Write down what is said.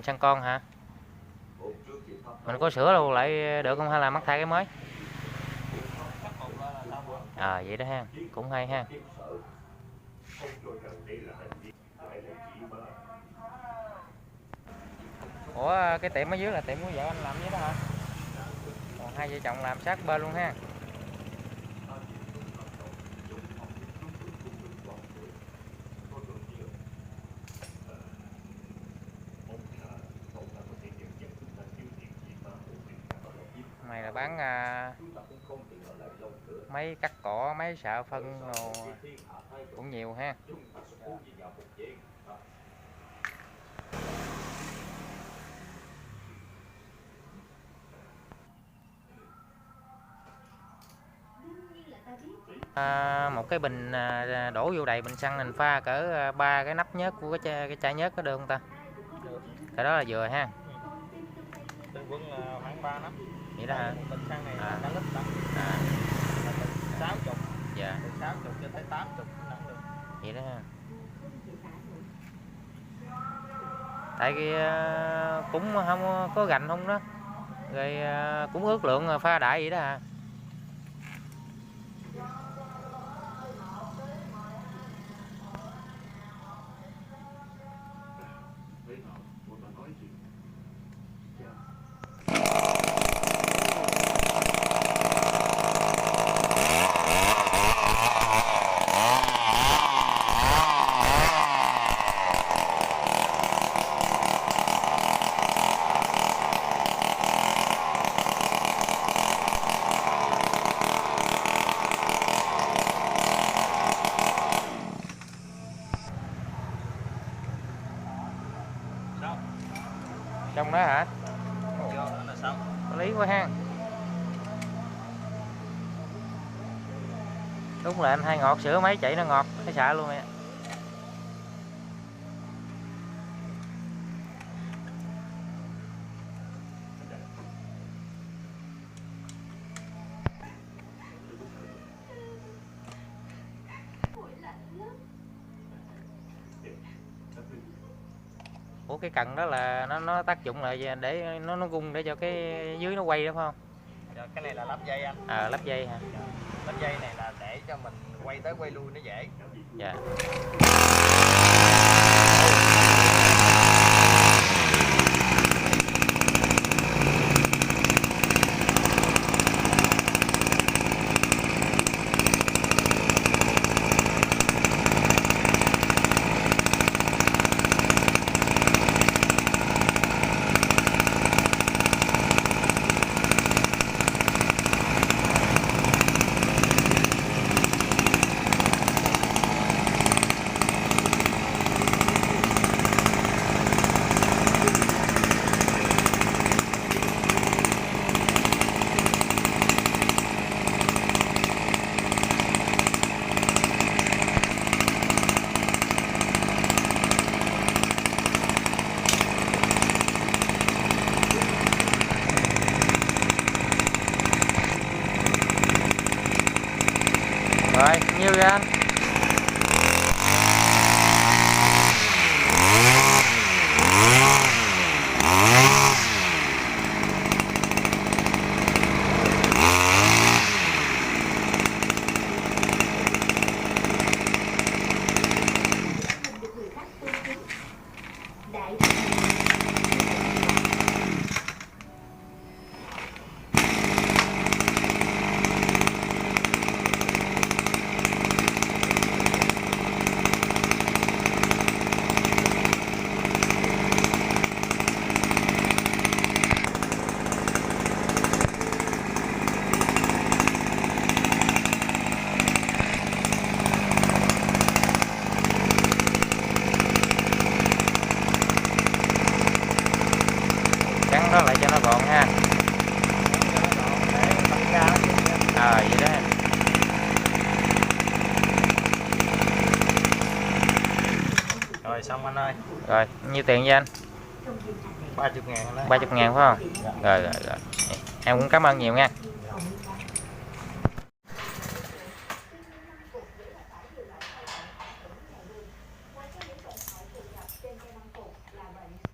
sang con hả? Mình có sửa luôn lại được không hay là mắc thay cái mới? Vậy đó ha, cũng hay ha. Ủa cái tiệm ở dưới là tiệm của vợ anh làm với đó hả? Còn hai vợ chồng làm sát bên luôn ha. Này là bán máy cắt cỏ, máy xạ phân đồ cũng nhiều ha. Một cái bình đổ vô đầy bình xăng mình pha cỡ 3 cái nắp nhớt của cái chai nhớt có được không ta? Được. Cái đó là vừa ha. Bình quân khoảng 3 nắp. Vậy đó hả? Một bình xăng này là cả lít đó. Là từ 60. Dạ. Từ 60 cho tới 80 nắng được. Vậy đó ha. Tại vì cũng không có gành không đó. Rồi cũng ước lượng pha đại vậy đó à. Trong đó hả? Là xong. Có lý quá ha. Đúng là anh hay ngọt, sữa máy chạy nó ngọt thấy xạ luôn nè. Ủa cái cần đó là nó tác dụng là để nó gung để cho cái dưới nó quay đó phải không? Dạ, cái này là lắp dây anh. Lắp dây hả? Lắp dây này là để cho mình quay tới quay lui nó dễ. Dạ. Rồi, nhiêu vậy anh? Cắn nó lại cho nó gọn ha. Vậy đó. Rồi xong anh ơi. Rồi, nhiêu tiền với anh? 30.000 đó. 30.000 phải không? Dạ. Rồi. Em cũng cảm ơn nhiều nha.